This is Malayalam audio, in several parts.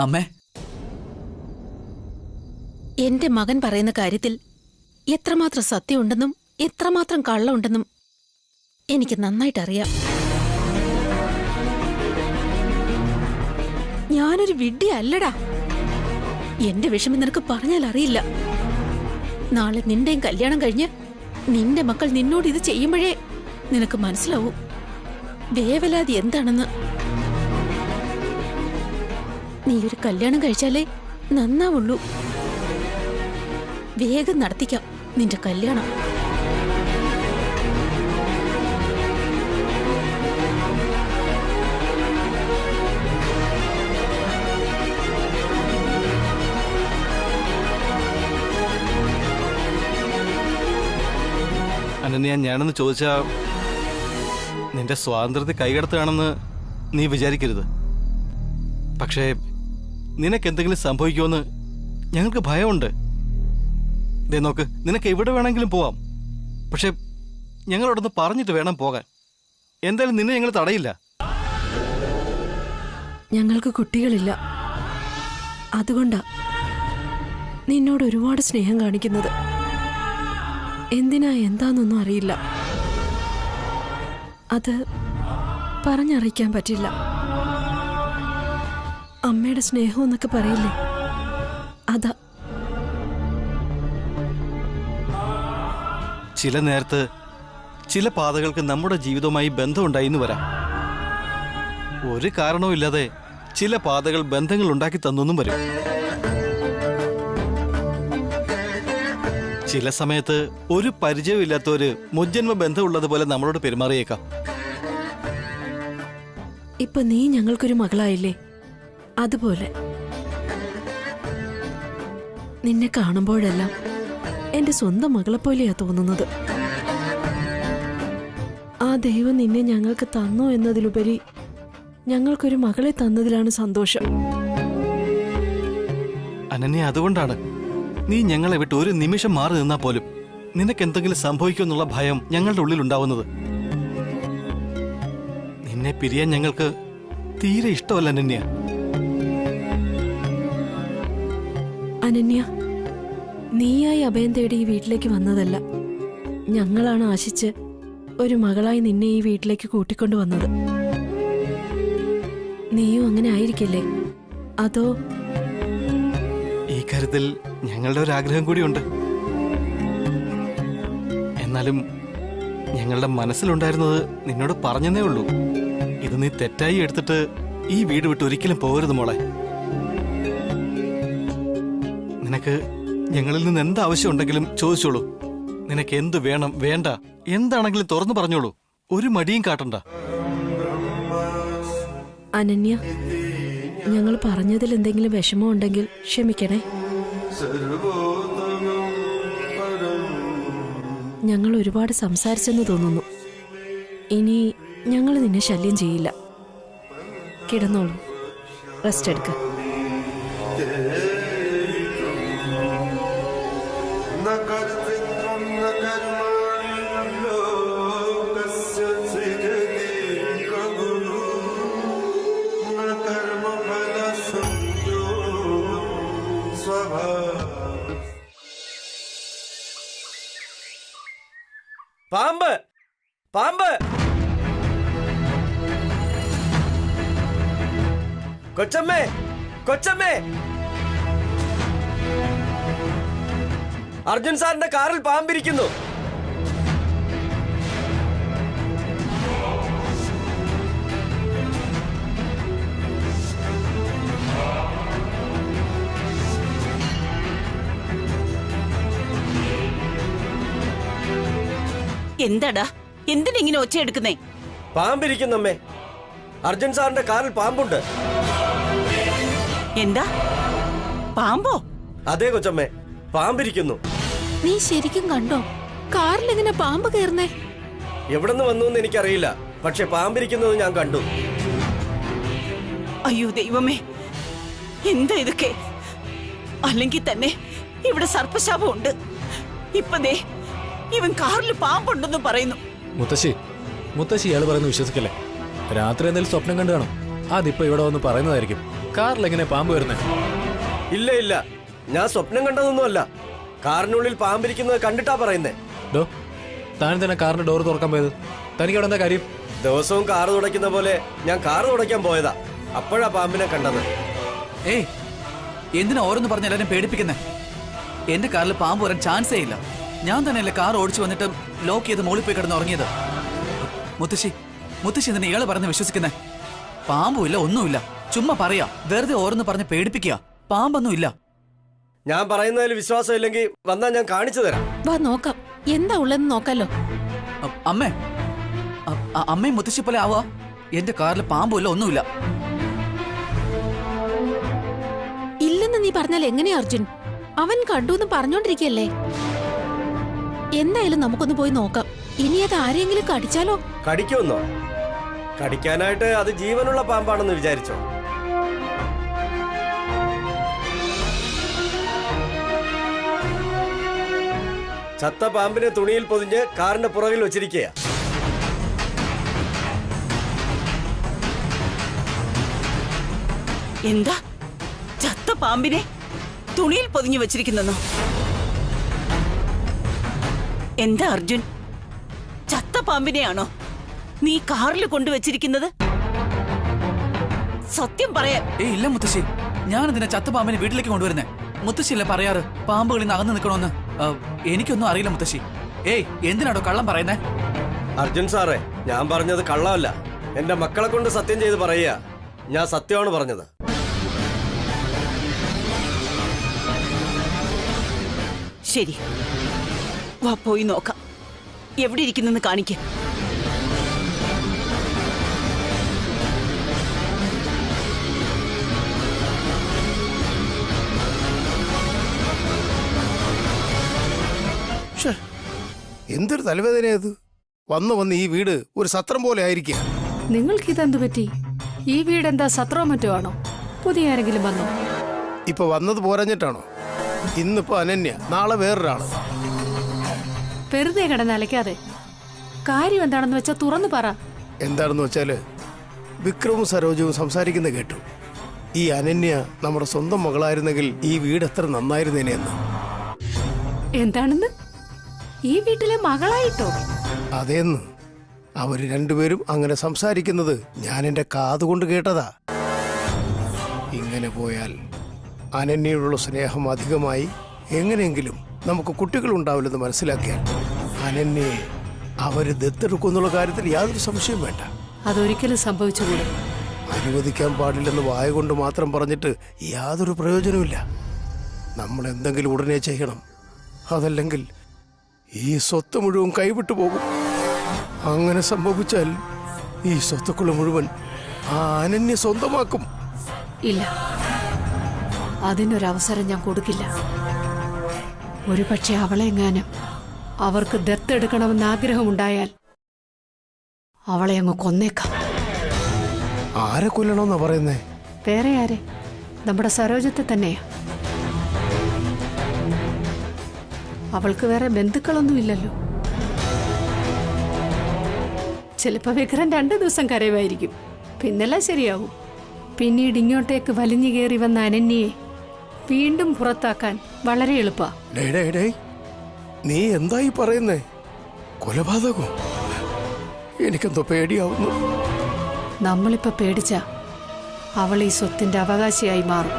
അമ്മേ, എന്റെ മകൻ പറയുന്ന കാര്യത്തിൽ എത്രമാത്രം സത്യമുണ്ടെന്നും എത്രമാത്രം കള്ളമുണ്ടെന്നും എനിക്ക് നന്നായിട്ടറിയാം. ഞാനൊരു വിഡ്ഢി അല്ലടാ. എന്റെ വിഷമം നിനക്ക് പറഞ്ഞാൽ അറിയില്ല. നാളെ നിന്റെയും കല്യാണം കഴിഞ്ഞ് നിന്റെ മക്കൾ നിന്നോട് ഇത് ചെയ്യുമ്പോഴേ നിനക്ക് മനസ്സിലാവും വേവലാതി എന്താണെന്ന്. നീ ഒരു കല്യാണം കഴിച്ചാലേ നന്നാവുള്ളൂ. വേഗം നടത്തിക്കാം നിന്റെ കല്യാണം. അനന്യ, ഞാനൊന്ന് ചോദിച്ചാ നിന്റെ സ്വാതന്ത്ര്യത്തെ കൈകടത്തുകയാണെന്ന് നീ വിചാരിക്കരുത്. പക്ഷേ നിനക്കെന്തെങ്കിലും സംഭവിക്കുമെന്ന് ഞങ്ങൾക്ക് ഭയമുണ്ട്. ദേ നോക്ക്, നിനക്ക് എവിടെ വേണമെങ്കിലും പോവാം. പക്ഷെ ഞങ്ങളോടൊന്ന് പറഞ്ഞിട്ട് വേണം പോകാൻ. എന്തായാലും നിന്നെ ഞങ്ങൾ തടയില്ല. ഞങ്ങൾക്ക് കുട്ടികളില്ല, അതുകൊണ്ടാ നിന്നോട് ഒരുപാട് സ്നേഹം കാണിക്കുന്നത്. എന്തിനാ എന്താന്നൊന്നും അറിയില്ല. അത് പറഞ്ഞറിയിക്കാൻ പറ്റില്ല. അമ്മയുടെ സ്നേഹം എന്നൊക്കെ പറയില്ലേ, അതാ. ചില നേരത്ത് ചില പാതകൾക്ക് നമ്മുടെ ജീവിതവുമായി ബന്ധമുണ്ടായിന്ന് വരാം. ഒരു കാരണവും ഇല്ലാതെ ചില പാതകൾ ബന്ധങ്ങൾ ഉണ്ടാക്കി തന്നൊന്നും വരും. ചില സമയത്ത് ഒരു പരിചയമില്ലാത്തൊരു മുജ്ജന്മ ബന്ധമുള്ളതുപോലെ നമ്മളോട് പെരുമാറിയേക്കാം. ഇപ്പൊ നീ ഞങ്ങൾക്കൊരു മകളായില്ലേ, അതുപോലെ. നിന്നെ കാണുമ്പോഴെല്ലാം എന്റെ സ്വന്തം മകളെപ്പോലെയാ തോന്നുന്നത്. ആ ദൈവം നിന്നെ ഞങ്ങൾക്ക് തന്നോ എന്നതിലുപരി ഞങ്ങൾക്കൊരു മകളെ തന്നതിലാണ് സന്തോഷം. അനന്യ, അതുകൊണ്ടാണ് നീ ഞങ്ങളെ വിട്ട് ഒരു നിമിഷം മാറി നിന്നാ പോലും നിനക്ക് എന്തെങ്കിലും സംഭവിക്കുമെന്നുള്ള ഭയം ഞങ്ങളുടെ ഉള്ളിൽ ഉണ്ടാവുന്നത്. നിന്നെ പിരിയാൻ ഞങ്ങൾക്ക് തീരെ ഇഷ്ടമല്ല അനന്യ. അനന്യ, നീയായി അഭയം തേടി ഈ വീട്ടിലേക്ക് വന്നതല്ല. ഞങ്ങളാണ് ആശിച്ച് ഒരു മകളായി നിന്നെ ഈ വീട്ടിലേക്ക് കൂട്ടിക്കൊണ്ടു വന്നത്. നീയും അങ്ങനെ ആയിരിക്കില്ലേ? അതോ? ഈ കാര്യത്തിൽ ഞങ്ങളുടെ ഒരു ആഗ്രഹം കൂടിയുണ്ട്. എന്നാലും ഞങ്ങളുടെ മനസ്സിലുണ്ടായിരുന്നത് നിന്നോട് പറഞ്ഞതേ ഉള്ളൂ. ഇത് നീ തെറ്റായി എടുത്തിട്ട് ഈ വീട് വിട്ട് ഒരിക്കലും പോകരുത് മോളെ. നിനക്ക് ഞങ്ങളിൽ നിന്ന് എന്താവശ്യം ഉണ്ടെങ്കിലും ചോദിച്ചോളൂ. നിനക്ക് എന്ത് വേണം വേണ്ട എന്താണെങ്കിലും തുറന്നു പറഞ്ഞോളൂ. ഒരു മടിയും കാട്ടണ്ട. അനന്യ, ഞങ്ങൾ പറഞ്ഞതിൽ എന്തെങ്കിലും വിഷമം ഉണ്ടെങ്കിൽ ക്ഷമിക്കണേ. ഞങ്ങൾ ഒരുപാട് സംസാരിച്ചെന്ന് തോന്നുന്നു. ഇനി ഞങ്ങൾ നിന്നെ ശല്യം ചെയ്യില്ല. കിടന്നോളൂ, റെസ്റ്റ് എടുക്ക. പാമ്പ്, പാമ്പ്! കൊച്ചമ്മേ, കൊച്ചമ്മേ! അർജുൻ സാറിന്റെ കാറിൽ പാമ്പിരിക്കുന്നു. എന്താടാ, എന്തിനിങ്ങനെ ഒച്ചയെടുക്കുന്നേ? പാമ്പിരിക്കുന്നമ്മേ, അർജുൻ സാറിന്റെ കാറിൽ പാമ്പുണ്ട്. എന്താ, പാമ്പോ? അതെ കൊച്ചമ്മേ, പാമ്പിരിക്കുന്നു. നീ ശരിക്കും കണ്ടോ? കാറിൽ എങ്ങനെ പാമ്പ് കയറുന്നേ? എവിടെന്ന് വന്നു എന്ന് എനിക്കറിയില്ല, പക്ഷെ പാമ്പിരിക്കുന്നത് ഞാൻ കണ്ടു. അയ്യോ ദൈവമേ, എന്താ ഇതൊക്കെ? അല്ലെങ്കിൽ തന്നെ ഇവിടെ സർപ്പശാപം ഉണ്ട്. ഇപ്പൊ ദേ ഇവൻ കാറിൽ പാമ്പുണ്ടെന്ന് പറയുന്നു. മുത്തശ്ശി ഇയാള് പറയുന്നത് വിശ്വസിക്കല്ലേ? രാത്രി എന്തെങ്കിലും സ്വപ്നം കണ്ടു കാണും. അതിപ്പോ ഇവിടെ വന്ന് പറയുന്നതായിരിക്കും. കാറിൽ എങ്ങനെ പാമ്പ് വരുന്നേ? ഇല്ല ഇല്ല, ഞാൻ സ്വപ്നം കണ്ടതൊന്നുമല്ല. കാറിനുള്ളിൽ പാമ്പിരിക്കുന്നത് കണ്ടിട്ടാ പറയുന്നേ. ഡോ, താൻ തന്നെ കാറിന്റെ ഡോർ തുറക്കാൻ പോയത്? തനിക്ക് അവിടെ എന്താ കാര്യം? ദിവസവും കാറ് തുടയ്ക്കുന്ന പോലെ ഞാൻ കാറ് തുടയ്ക്കാൻ പോയതാ. അപ്പോഴാ പാമ്പിനെ കണ്ടത്. ഏയ്, എന്തിനാ ഓരോന്ന് പറഞ്ഞ് എല്ലാരും പേടിപ്പിക്കുന്നേ? എന്റെ കാറിൽ പാമ്പ് വരാൻ ചാൻസേ ഇല്ല. ഞാൻ തന്നെയല്ലേ കാർ ഓടിച്ചു വന്നിട്ട് ലോക്ക് ചെയ്ത് മോളിൽ പോയി കിടന്ന് ഉറങ്ങിയത്. മുത്തശ്ശി എന്തിനാ ഇയാള് പറഞ്ഞ് വിശ്വസിക്കുന്നേ? പാമ്പുമില്ല, ഒന്നുമില്ല. ചുമ്മാ പറയാ, വെറുതെ ഓരോന്ന് പറഞ്ഞ് പേടിപ്പിക്കുക. പാമ്പൊന്നുമില്ല. ഞാൻ പറയുന്നതിൽ വിശ്വാസം ഇല്ലെങ്കിൽ വന്നാ ഞാൻ കാണിച്ചു തരാം. വാ നോക്കാം, എന്താ ഉള്ളതെന്ന് നോക്കാലോ. അമ്മേ, അമ്മയും മുത്തശ്ശി പോലെ ആവാ. എന്റെ കാറിൽ പാമ്പുമില്ല, ഒന്നുമില്ല. ഇല്ലെന്ന് നീ പറഞ്ഞാൽ എങ്ങനെയാ അർജുൻ? അവൻ കണ്ടു പറഞ്ഞോണ്ടിരിക്കല്ലേ. എന്തായാലും നമുക്കൊന്ന് പോയി നോക്കാം. ഇനി അത് ആരെങ്കിലും കടിച്ചാലോ? കടിക്കുമെന്നോ? കടിക്കാനായിട്ട് അത് ജീവനുള്ള പാമ്പാണെന്ന് വിചാരിച്ചോ? ചത്ത പാമ്പിനെ തുണിയിൽ പൊതിഞ്ഞ് കാറിന്റെ പുറകിൽ വെച്ചിരിക്കുക. എന്താ? ചത്ത പാമ്പിനെ തുണിയിൽ പൊതിഞ്ഞു വെച്ചിരിക്കുന്നെന്നോ? എന്താ അർജുൻ, ചത്ത പാമ്പിനെയാണോ നീ കാറിൽ കൊണ്ടുവച്ചിരിക്കുന്നത്? സത്യം പറയാൻ. ഇല്ല മുത്തശ്ശി, ഞാനെന്തിനാ ചത്ത പാമ്പിനെ വീട്ടിലേക്ക് കൊണ്ടുവരുന്നേ? മുത്തശ്ശിയല്ലേ പറയാറ് പാമ്പുകളിൽ നിന്ന് അകന്ന് നിൽക്കണമെന്ന്. എനിക്കൊന്നും അറിയില്ല മുത്തശ്ശി. ഏയ്, എന്തിനാടോ കള്ളം പറയുന്നേ? അർജുൻ സാറേ, ഞാൻ പറഞ്ഞത് കള്ളമല്ല. എന്റെ മക്കളെ കൊണ്ട് സത്യം ചെയ്ത് പറയുക. ഞാൻ സത്യമാണ് പറഞ്ഞത്. ശരി, വാ പോയി നോക്കാം. എവിടെ ഇരിക്കുന്നെന്ന് കാണിക്ക. എന്തൊരു തലവേദനയത്! വന്ന് ഈ വീട് ഒരു സത്രം പോലെ ആയിരിക്കുക. നിങ്ങൾക്ക് ഇതെന്തു പറ്റി? ഈ വീടെന്താ സത്രമോ മറ്റോ ആണോ? പുതിയ ആരെങ്കിലും വന്നോ? ഇപ്പൊ വന്നത് പോരഞ്ഞിട്ടാണോ? ഇന്നിപ്പോ അനന്യ, നാളെ വേറൊരാള്. വെറുതെ കിടന്നലയ്ക്കാതെ കാര്യം എന്താണെന്ന് വെച്ചാ തുറന്നു പറ. എന്താണെന്ന് വെച്ചാല് വിക്രമും സരോജവും സംസാരിക്കുന്ന കേട്ടു. ഈ അനന്യ നമ്മുടെ സ്വന്തം മകളായിരുന്നെങ്കിൽ ഈ വീട് എത്ര നന്നായിരുന്നേനെന്ന്. എന്താണെന്ന്? ഈ വീട്ടിലെ മകളായിട്ടോ? അതേന്ന്. അവര് രണ്ടുപേരും അങ്ങനെ സംസാരിക്കുന്നത് ഞാൻ എന്റെ കാതുകൊണ്ട് കേട്ടതാ. ഇങ്ങനെ പോയാൽ അനന്യയോടുള്ള സ്നേഹം അധികമായി എങ്ങനെയെങ്കിലും നമുക്ക് കുട്ടികൾ ഉണ്ടാവില്ലെന്ന് മനസ്സിലാക്കിയാൽ അനന്യയെ അവര് ദത്തെടുക്കുന്നുള്ള കാര്യത്തിൽ യാതൊരു സംശയം വേണ്ട. അതൊരിക്കലും സംഭവിച്ചുകൂടെ? അനുവദിക്കാൻ പാടില്ലെന്ന് വായ കൊണ്ട് മാത്രം പറഞ്ഞിട്ട് യാതൊരു പ്രയോജനവുമില്ല. നമ്മൾ എന്തെങ്കിലും ഉടനെ ചെയ്യണം. അതല്ലെങ്കിൽ ഈ സ്വത്ത് മുഴുവൻ കൈവിട്ടു പോകും. അങ്ങനെ സംഭവിച്ചാൽ ഈ സ്വത്തുക്കൾ മുഴുവൻ ആ അനന്യ സ്വന്തമാക്കും. ഇല്ല, അതിനൊരവസരം ഞാൻ കൊടുക്കില്ല. ഒരു പക്ഷെ അവളെങ്ങാനും അവർക്ക് ദത്തെടുക്കണമെന്ന് ആഗ്രഹമുണ്ടായാൽ അവളെ അങ്ങ് കൊന്നേക്കാം. ആരെ കൊല്ലണമെന്നാ പറയുന്നേ? വേറെ ആരെ? നമ്മുടെ സരോജത്തെ തന്നെയാ. അവൾക്ക് വേറെ ബന്ധുക്കളൊന്നും ഇല്ലല്ലോ. ചിലപ്പോ വിക്രം 2 ദിവസം കരയുമായിരിക്കും, പിന്നെല്ലാം ശരിയാവും. പിന്നീട് ഇങ്ങോട്ടേക്ക് വലിഞ്ഞു കയറി വന്ന അനന്യയെ വീണ്ടും പുറത്താക്കാൻ വളരെ എളുപ്പാ. നീ എന്തായി പറയുന്നേ? കൊലപാതകോ? എനിക്കെന്തോ പേടിയാവുന്നു. നമ്മളിപ്പോ പേടിച്ച അവൾ ഈ സ്വത്തിന്റെ അവകാശിയായി മാറും.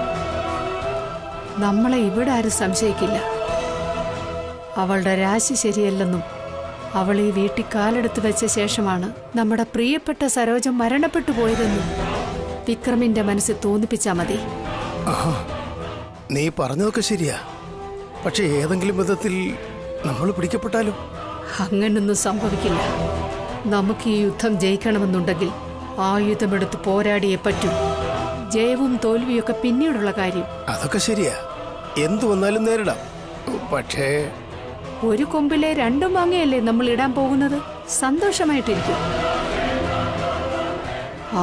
നമ്മളെ ഇവിടെ ആരും സംശയിക്കില്ല. അവളുടെ രാശി ശരിയല്ലെന്നും അവൾ ഈ വീട്ടിൽ കാലെടുത്ത് വെച്ച ശേഷമാണ് നമ്മുടെ പ്രിയപ്പെട്ട സരോജം മരണപ്പെട്ടു പോയതെന്നും വിക്രമിന്റെ മനസ്സിൽ തോന്നിപ്പിച്ചാ മതി. നീ പറഞ്ഞതൊക്കെ ശരിയാ. പക്ഷെ ഏതെങ്കിലും വിധത്തിൽ നമ്മൾ പിടിക്കപ്പെട്ടാലോ? അങ്ങനൊന്നും സംഭവിക്കില്ല. നമുക്ക് ഈ യുദ്ധം ജയിക്കണമെന്നുണ്ടെങ്കിൽ ആയുധമെടുത്ത് പോരാടിയേ പറ്റൂ. ജയവും തോൽവിയൊക്കെ പിന്നീടുള്ള കാര്യം. അതൊക്കെ ശരിയാ, എന്തു വന്നാലും നേരിടാം. പക്ഷേ ഒരു കൊമ്പിലെ 2 മാങ്ങയല്ലേ നമ്മൾ ഇടാൻ പോകുന്നത്? സന്തോഷമായിട്ടിരിക്കും.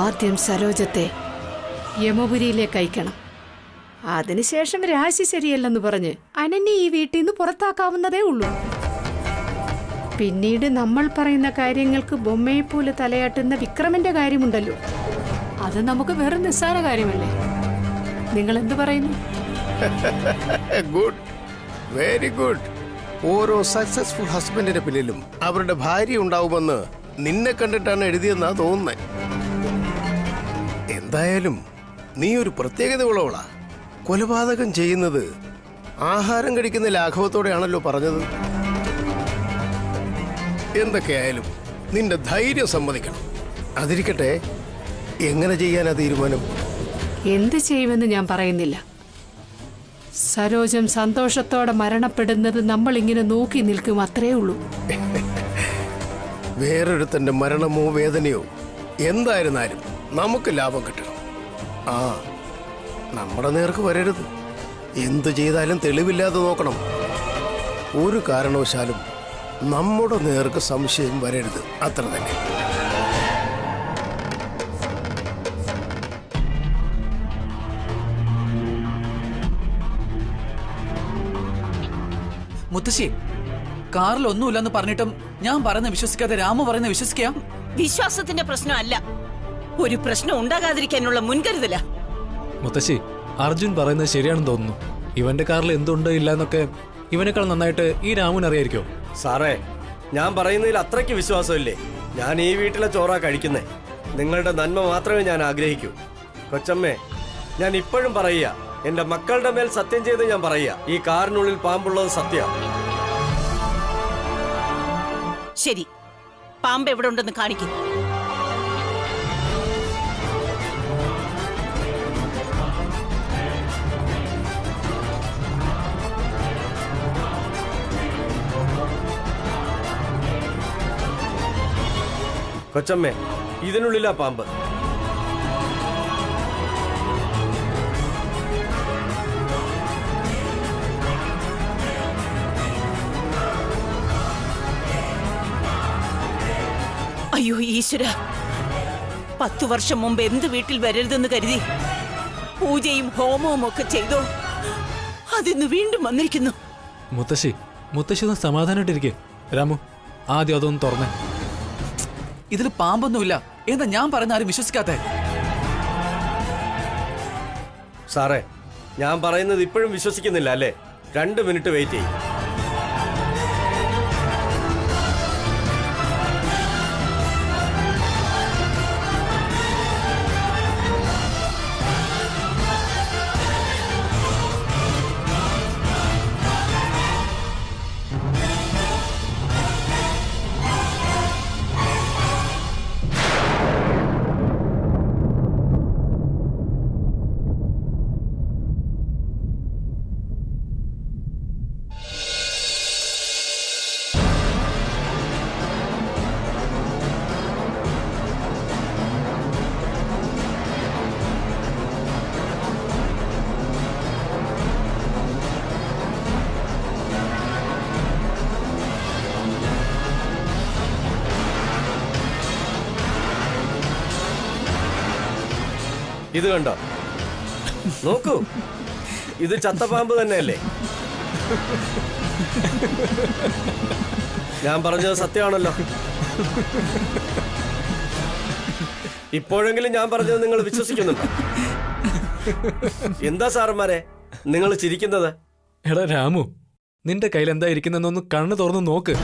ആദ്യം സരോജത്തെ യമപുരിയിലേക്ക് അയക്കണം. അതിനുശേഷം രാശി ശരിയല്ലെന്ന് പറഞ്ഞ് അനന്യ ഈ വീട്ടിൽ നിന്ന് പുറത്താക്കാവുന്നതേ ഉള്ളൂ. പിന്നീട് നമ്മൾ പറയുന്ന കാര്യങ്ങൾക്ക് ബൊമ്മയെപ്പോലെ തലയാട്ടുന്ന വിക്രമിന്റെ കാര്യമുണ്ടല്ലോ, അത് നമുക്ക് വെറും നിസ്സാര കാര്യമല്ലേ. നിങ്ങൾ എന്ത് പറയുന്നു? Good, very good. ഓരോ സക്സസ്ഫുൾ ഹസ്ബൻഡിന്റെ പിന്നിലും അവരുടെ ഭാര്യ ഉണ്ടാവുമെന്ന് നിന്നെ കണ്ടിട്ടാണ് എഴുതിയെന്നാ തോന്നുന്നത്. എന്തായാലും നീ ഒരു പ്രത്യേകത ഉള്ളവളാ. കൊലപാതകം ചെയ്യുന്നത് ആഹാരം കഴിക്കുന്ന ലാഘവത്തോടെയാണല്ലോ പറഞ്ഞത്. എന്തൊക്കെയായാലും നിന്റെ ധൈര്യം സമ്മതിക്കണം. അതിരിക്കട്ടെ, എങ്ങനെ ചെയ്യാനാ തീരുമാനം? എന്ത് ചെയ്യുമെന്ന് ഞാൻ പറയുന്നില്ല. സരോജം സന്തോഷത്തോടെ മരണപ്പെടുന്നത് നമ്മൾ ഇങ്ങനെ നോക്കി നിൽക്കും, അത്രേ ഉള്ളൂ. വേറൊരുത്തന്റെ മരണമോ വേദനയോ എന്തായിരുന്നാലും നമുക്ക് ലാഭം കിട്ടണം. ആ, നമ്മുടെ നേർക്ക് വരരുത്. എന്തു ചെയ്താലും തെളിവില്ലാതെ നോക്കണം. ഒരു കാരണവശാലും നമ്മുടെ നേർക്ക് സംശയം വരരുത്, അത്ര തന്നെ. മുത്തശ്ശി, കാറിൽ ഒന്നുമില്ലെന്ന് പറഞ്ഞിട്ടും ഞാൻ പറയുന്ന വിശ്വസിക്കാതെ രാമു പറയുന്ന വിശ്വസിക്കാം. വിശ്വാസത്തിന്റെ പ്രശ്നമല്ല, ഒരു പ്രശ്നം ഉണ്ടാകാതിരിക്കാനുള്ള മുൻകരുതല. മുത്തശ്ശി, അർജുൻ പറയുന്നത് ശരിയാണെന്ന് തോന്നുന്നു. ഇവന്റെ കാറിൽ എന്തുണ്ട് ഇല്ല എന്നൊക്കെ ഇവനേക്കാൾ നന്നായിട്ട് ഈ രാമുൻ അറിയായിരിക്കോ? സാറേ, ഞാൻ പറയുന്നതിൽ അത്രയ്ക്ക് വിശ്വാസമില്ലേ? ഞാൻ ഈ വീട്ടിലെ ചോറാ കഴിക്കുന്നേ. നിങ്ങളുടെ നന്മ മാത്രമേ ഞാൻ ആഗ്രഹിക്കൂ. കൊച്ചമ്മേ, ഞാൻ ഇപ്പോഴും പറയുക, എന്റെ മക്കളുടെ മേൽ സത്യം ചെയ്ത് ഞാൻ പറയുക, ഈ കാറിനുള്ളിൽ പാമ്പുള്ളത് സത്യ. ശരി, പാമ്പ് എവിടെ ഉണ്ടെന്ന് കാണിക്കും. കൊച്ചമ്മേ, ഇതിനുള്ളിലാ പാമ്പ്. അയ്യോ ഈശ്വര, 10 വർഷം മുമ്പ് എന്ത് വീട്ടിൽ വരരുതെന്ന് കരുതി പൂജയും ഹോമവും ഒക്കെ ചെയ്തോ, അതിന്ന് വീണ്ടും വന്നിരിക്കുന്നു. മുത്തശ്ശി ഒന്ന് സമാധാനമായിട്ടിരിക്കേ. രാമു, ആദ്യം അതൊന്ന് തുറന്നേ. ഇതിൽ പാമ്പൊന്നുമില്ല. എന്താ ഞാൻ പറയുന്ന ആരും വിശ്വസിക്കാത്തെ? സാറേ, ഞാൻ പറയുന്നത് ഇപ്പോഴും വിശ്വസിക്കുന്നില്ല അല്ലേ? 2 മിനിറ്റ് വെയിറ്റ് ചെയ്യും. ഇത് കണ്ടോ? നോക്കൂ, ഇത് ചത്തപാമ്പ് തന്നെയല്ലേ? ഞാൻ പറഞ്ഞത് സത്യമാണല്ലോ. ഇപ്പോഴെങ്കിലും ഞാൻ പറഞ്ഞത് നിങ്ങൾ വിശ്വസിക്കുന്നുണ്ടോ? എന്താ സാറന്മാരെ നിങ്ങൾ ചിരിക്കുന്നത്? എടാ രാമു, നിന്റെ കയ്യിൽ എന്താ ഇരിക്കുന്നൊന്ന് കണ്ണു തുറന്ന് നോക്ക്.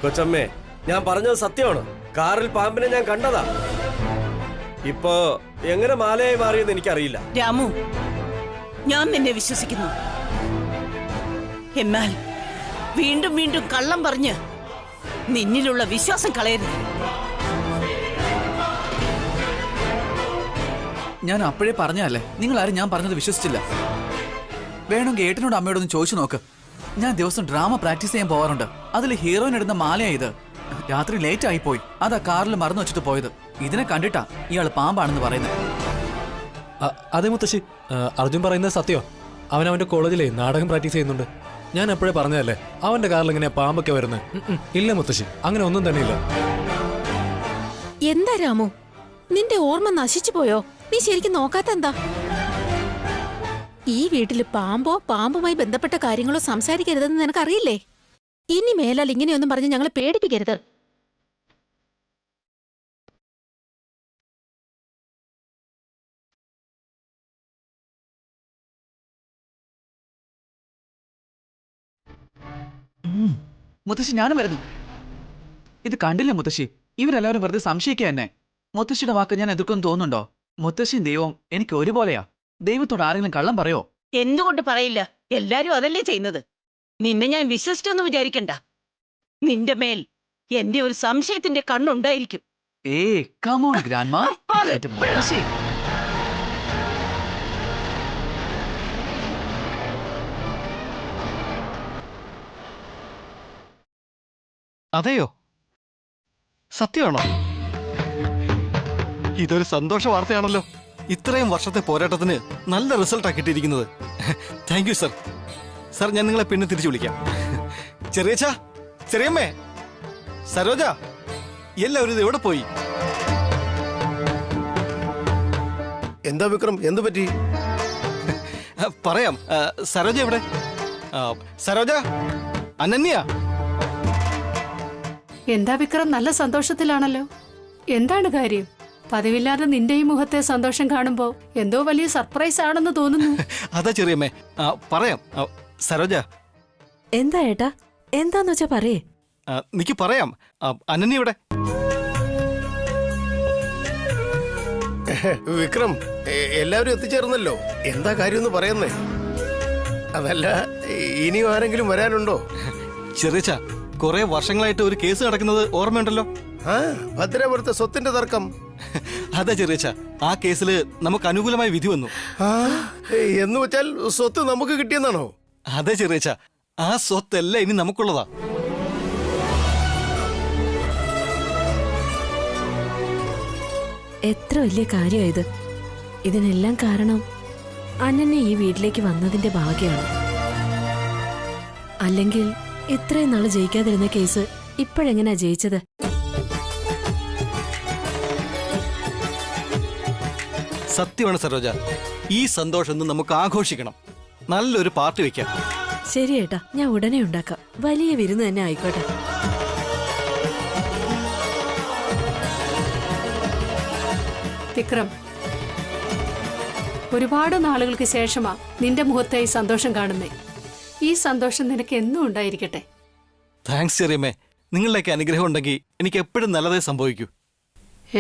കൊച്ചമ്മേ, ഞാൻ പറഞ്ഞത് സത്യമാണ്. കാറിൽ പാമ്പിനെ ഞാൻ കണ്ടതാ. ഇപ്പോ എങ്ങനെ മാലയായി മാറിയെന്ന് എനിക്കറിയില്ല. രാമു, ഞാൻ നിന്നെ വിശ്വസിക്കുന്നു. എന്നാൽ വീണ്ടും വീണ്ടും കള്ളം പറഞ്ഞ് നിന്നിലുള്ള വിശ്വാസം കളയരുത്. ഞാൻ അപ്പോഴേ പറഞ്ഞല്ലേ, നിങ്ങൾ ആരും ഞാൻ പറഞ്ഞത് വിശ്വസിച്ചില്ല. വേണമെങ്കിൽ ഏട്ടനോട് അമ്മയോടൊന്ന് ചോദിച്ചു നോക്ക്. ഞാൻ ദിവസം ഡ്രാമ പ്രാക്ടീസ് ചെയ്യാൻ പോവാറുണ്ട്. അതിൽ ഹീറോയിൻ ഇടുന്ന മാലയാ ഇത്. രാത്രി ലേറ്റ് ആയിപ്പോയി, അതാ കാറിൽ മറന്നു വെച്ചിട്ട് പോയത്. ഇതിനെ കണ്ടിട്ടാ ഇയാൾ പാമ്പാണെന്ന് പറയുന്നത്. അതെ മുത്തശ്ശി, അർജുൻ പറയുന്നത് സത്യോ. അവന്റെ കോളേജിലെ നാടകം പ്രാക്ടീസ് ചെയ്യുന്നുണ്ട്. ഞാൻ എപ്പോഴേ പറഞ്ഞതല്ലേ അവന്റെ കാറിൽ ഇങ്ങനെ പാമ്പൊക്കെ വരുന്നത്. ഇല്ല മുത്തശ്ശി, അങ്ങനെ ഒന്നും തന്നെ ഇല്ല. എന്താ രാമു, നിന്റെ ഓർമ്മ നശിച്ചു പോയോ? നീ ശരിക്കും നോക്കാത്ത എന്താ? ഈ വീട്ടില് പാമ്പോ പാമ്പുമായി ബന്ധപ്പെട്ട കാര്യങ്ങളോ സംസാരിക്കരുതെന്ന് നിനക്കറിയില്ലേ? ഇനി മേലാൽ ഇങ്ങനെയൊന്നും പറഞ്ഞ് ഞങ്ങളെ പേടിപ്പിക്കരുത്. മുത്തശ്ശി ഞാനും വരുന്നു. ഇത് കണ്ടില്ലേ മുത്തശ്ശി, ഇവരെല്ലാവരും വെറുതെ സംശയിക്കുക തന്നെ. മുത്തശ്ശിയുടെ വാക്ക് ഞാൻ എതിർക്കൊന്നും തോന്നുന്നുണ്ടോ? മുത്തശ്ശിയും ദൈവവും എനിക്ക് ഒരുപോലെയാ. ദൈവത്തോട് ആരെങ്കിലും കള്ളം പറയോ? എന്തുകൊണ്ട് പറയില്ല? എല്ലാരും അതല്ലേ ചെയ്യുന്നത്. നിന്നെ ഞാൻ വിശ്വസിച്ചൊന്നും വിചാരിക്കണ്ട. നിന്റെ മേൽ എന്റെ ഒരു സംശയത്തിന്റെ കണ്ണുണ്ടായിരിക്കും. Come on grandma. മുത്തശ്ശി അതെയോ? സത്യമാണോ? ഇതൊരു സന്തോഷ വാർത്തയാണല്ലോ. ഇത്രയും വർഷത്തെ പോരാട്ടത്തിന് നല്ല റിസൾട്ടാണ് കിട്ടിയിരിക്കുന്നത്. Thank you sir. സർ, ഞാൻ നിങ്ങളെ പിന്നെ തിരിച്ചു വിളിക്കാം. ചെറിയച്ഛ, ചെറിയമ്മേ, സരോജ, എല്ലാവരും ഇത് എവിടെ പോയി? എന്താ വിക്രം, എന്തു പറ്റി? പറയാം. സരോജ എവിടെ? സരോജ, അനന്യ. എന്താ വിക്രം, നല്ല സന്തോഷത്തിലാണല്ലോ. എന്താണ് കാര്യം? പതിവില്ലാതെ നിന്റെ ഈ മുഖത്തെ സന്തോഷം കാണുമ്പോ എന്തോ വലിയ സർപ്രൈസ് ആണെന്ന് തോന്നുന്നു. അതാ ചെറിയമ്മേ, പറയാം. സരോജ. എന്താ ഏട്ടാ? എന്താന്ന് വെച്ചാ പറയേ. നിക്ക് പറയാം. അനന്യ ഇവിടെ. വിക്രം, എല്ലാവരും എത്തിച്ചേർന്നല്ലോ. എന്താ കാര്യമെന്ന് പറയുന്നേ? അതല്ല, ഇനിയും ആരെങ്കിലും വരാനുണ്ടോ? ചെറിയച്ഛ, കുറെ വർഷങ്ങളായിട്ട് ഒരു കേസ് നടക്കുന്നത് ഓർമ്മയുണ്ടല്ലോ. ഭദ്രാപുരത്തെ സ്വത്തിന്റെ തർക്കം. അതാ ചെറിയച്ഛ, ആ കേസിൽ നമുക്ക് അനുകൂലമായ വിധി വന്നു. എന്ന് വെച്ചാൽ സ്വത്ത് നമുക്ക് കിട്ടിയെന്നാണോ? അതെ ചെറിയച്ഛ, ആ സ്വത്തെല്ലാം ഇനി നമുക്കുള്ളതാ. എത്ര വലിയ കാര്യമായത്. ഇതിനെല്ലാം കാരണം അനന്യ ഈ വീട്ടിലേക്ക് വന്നതിന്റെ ഭാഗ്യമാണ്. അല്ലെങ്കിൽ ഇത്രയും നാള് ജയിക്കാതിരുന്ന കേസ് ഇപ്പോഴെങ്ങനെയാ ജയിച്ചത്? സത്യമാണ് സരോജ, ഈ സന്തോഷം ഒന്ന് നമുക്ക് ആഘോഷിക്കണം. നല്ലൊരു പാർട്ടി വെക്കാം. ശരി ഏട്ടാ, ഞാൻ ഉടനെ ഉണ്ടാക്കാം. വലിയ വിരുന്ന് തന്നെ ആയിക്കോട്ടെ. വിക്രം, ഒരുപാട് നാളുകൾക്ക് ശേഷമാ നിന്റെ മുഖത്തെ ഈ സന്തോഷം കാണുന്നേ. ഈ സന്തോഷം നിനക്ക് എന്നും ഉണ്ടായിരിക്കട്ടെ. താങ്ക്സ് ചെറിയമ്മേ. നിങ്ങളുടെയൊക്കെ അനുഗ്രഹം ഉണ്ടെങ്കിൽ എനിക്ക് എപ്പോഴും നല്ലതേ സംഭവിക്കൂ.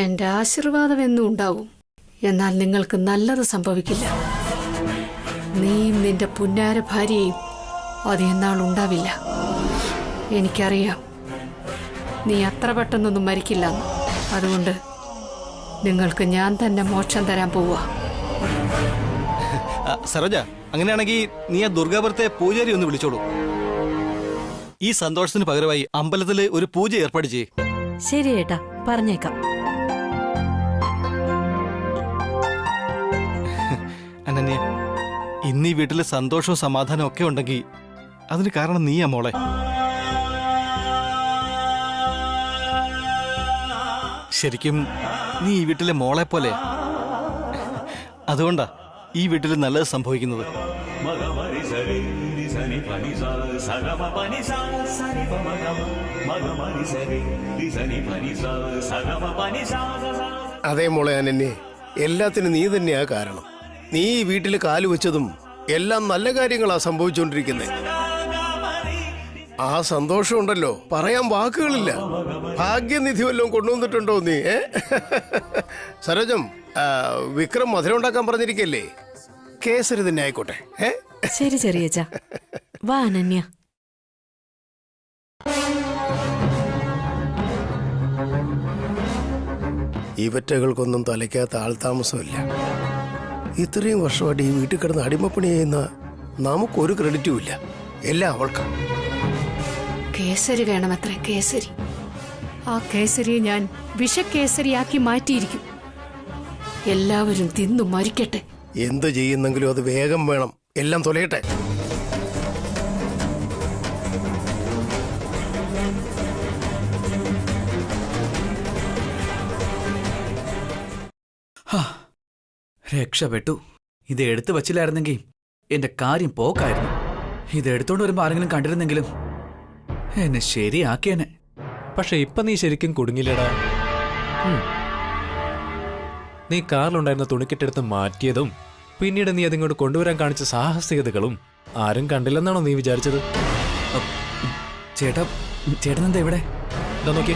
എന്റെ ആശീർവാദം എന്നും ഉണ്ടാവും. എന്നാൽ നിങ്ങൾക്ക് നല്ലത് സംഭവിക്കില്ല. നീയും നിന്റെ പുന്നാര ഭാര്യയും അത് എന്നാൾ ഉണ്ടാവില്ല. എനിക്കറിയാം നീ അത്ര പെട്ടെന്നൊന്നും മരിക്കില്ലെന്ന്. അതുകൊണ്ട് നിങ്ങൾക്ക് ഞാൻ തന്നെ മോക്ഷം തരാൻ പോവാ. സരോജ, അങ്ങനെയാണെങ്കിൽ നീ ആ ദുർഗാപുരത്തെ പൂജാരി ഒന്ന് വിളിച്ചോളൂ. ഈ സന്തോഷത്തിന് പകരമായി അമ്പലത്തില് ഒരു പൂജ ഏർപ്പാട് ചെയ്യേ. ശരി ഏട്ടാ, പറഞ്ഞേക്കാം. അനന്യ, ഇന്നീ വീട്ടില് സന്തോഷവും സമാധാനവും ഒക്കെ ഉണ്ടെങ്കിൽ അതിന് കാരണം നീയാ മോളെ. ശരിക്കും നീ ഈ വീട്ടിലെ മോളെ പോലെ. അതുകൊണ്ടാ ഈ വീട്ടിൽ നല്ലത് സംഭവിക്കുന്നത്. അതേ മോളെ അനന്യെ, എല്ലാത്തിനും നീ തന്നെയാ കാരണം. നീ ഈ വീട്ടിൽ കാലുവെച്ചതും എല്ലാം നല്ല കാര്യങ്ങളാ സംഭവിച്ചുകൊണ്ടിരിക്കുന്നത്. ആ സന്തോഷമുണ്ടല്ലോ, പറയാൻ വാക്കുകളില്ല. ഭാഗ്യനിധി വല്ലതും കൊണ്ടുവന്നിട്ടുണ്ടോ നീ? സരോജം, വിക്രം മധുരം ഉണ്ടാക്കാൻ പറഞ്ഞിരിക്കല്ലേ? കേസരി തന്നെ ആയിക്കോട്ടെ. ശരി ചെറിയച്ചാ. വാ അനന്യ. ഇവറ്റകൾക്കൊന്നും തലയ്ക്കാത്ത ആൾതാമസമില്ല. ഇത്രയും വർഷമായിട്ട് ഈ വീട്ടിൽ കിടന്ന് അടിമപ്പണി ചെയ്യുന്ന നമുക്കൊരു ക്രെഡിറ്റും ഇല്ല. എല്ലാം അവൾക്കാണ്. കേസരി വേണമത്രേ, കേസരി. ആ കേസരിയെ ഞാൻ വിഷക്കേസരിയാക്കി മാറ്റിയിരിക്കും. എല്ലാവരും തിന്നു മരിക്കട്ടെ. എന്ത് ചെയ്യുന്നെങ്കിലും അത് വേഗം വേണം. എല്ലാം തൊലയട്ടെ. രക്ഷപ്പെട്ടു. ഇത് എടുത്തു വച്ചില്ലായിരുന്നെങ്കിൽ എന്റെ കാര്യം പോക്കായിരുന്നു. ഇത് എടുത്തോണ്ട് വരുമ്പോ ആരെങ്കിലും കണ്ടിരുന്നെങ്കിലും എന്നെ ശരിയാക്കിയേനെ. പക്ഷെ ഇപ്പൊ നീ ശരിക്കും കുടുങ്ങില്ലടാ. നീ കാറിലുണ്ടായിരുന്ന തുണിക്കെട്ടെടുത്ത് മാറ്റിയതും പിന്നീട് നീ അതിങ്ങോട്ട് കൊണ്ടുവരാൻ കാണിച്ച സാഹസികതകളും ആരും കണ്ടില്ലെന്നാണോ നീ വിചാരിച്ചത്? ചേട്ടാ, ചേട്ടനെന്താ ഇവിടെ? ഇതാ നോക്കി,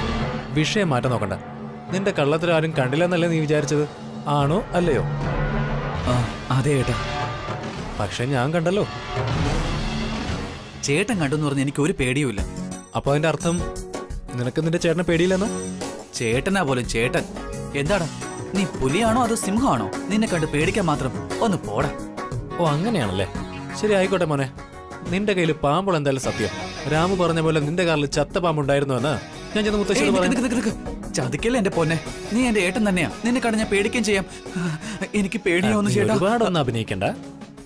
വിഷയം മാറ്റാൻ നോക്കണ്ട. നിന്റെ കള്ളത്തിൽ ആരും കണ്ടില്ലെന്നല്ലേ നീ വിചാരിച്ചത്? ആണോ അല്ലയോ? അതെ ഏട്ടാ. പക്ഷെ ഞാൻ കണ്ടല്ലോ. ചേട്ടൻ കണ്ടെന്ന് പറഞ്ഞ് എനിക്ക് ഒരു പേടിയുമില്ല. അപ്പൊ അതിന്റെ അർത്ഥം നിനക്ക് നിന്റെ ചേട്ടനെ പേടിയില്ലെന്നോ? ചേട്ടനാ പോലും ചേട്ടൻ. എന്താടാ, നീ പുലിയാണോ അതോ സിംഹമാണോ? നിന്നെ കണ്ട് പേടിക്കാൻ മാത്രം? ഒന്ന് പോടാ. ഓ അങ്ങനെയാണല്ലേ. ശരി, ആയിക്കോട്ടെ മോനെ. നിന്റെ കയ്യിൽ പാമ്പുള്ള എന്തായാലും സത്യം. രാമു പറഞ്ഞ പോലെ നിന്റെ കാറിൽ ചത്ത പാമ്പുണ്ടായിരുന്നു എന്ന് ഞാൻ ചെന്ന് മുത്തശ്ശിയോട് പറഞ്ഞു. ചതിക്കല്ലേ എന്റെ പൊന്നെ, നീ എന്റെ ഏട്ടൻ തന്നെയാ. നിന്നെ കണ്ട് ഞാൻ പേടിക്കുകയും ചെയ്യാം. എനിക്ക് പേടിയാവുന്നു ചേട്ടാ. ഒരുപാടൊന്നും അഭിനയിക്കണ്ട.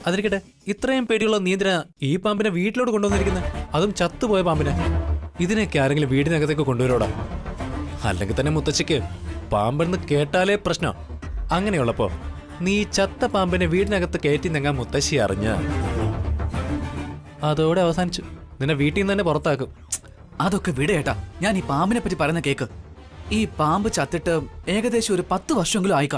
അതിരിക്കട്ടെ, ഇത്രയും പേടിയുള്ള നീ എന്തിനാ ഈ പാമ്പിനെ വീട്ടിലോട്ട് കൊണ്ടുവന്നിരിക്കുന്നത്? അതും ചത്തുപോയ പാമ്പിനെ. ഇതിനൊക്കെ ആരെങ്കിലും വീടിനകത്തേക്ക് കൊണ്ടുവരോടാ? അല്ലെങ്കിൽ തന്നെ മുത്തശ്ശിക്ക് പാമ്പെന്ന് കേട്ടാലേ പ്രശ്നം. അങ്ങനെയുള്ളപ്പോ നീ ചത്ത പാമ്പിനെ വീടിനകത്ത് കയറ്റി നെങ്ങാൻ മുത്തശ്ശി അറിഞ്ഞ അതോടെ അവസാനിച്ചു. നിന്നെ വീട്ടിൽ നിന്ന് തന്നെ പുറത്താക്കും. അതൊക്കെ വിടേട്ടാ. ഞാൻ ഈ പാമ്പിനെ പറ്റി പറയുന്ന കേക്ക്. ഈ പാമ്പ് ചത്തിട്ട് ഏകദേശം ഒരു 10 വർഷമെങ്കിലും ആയി കാണും.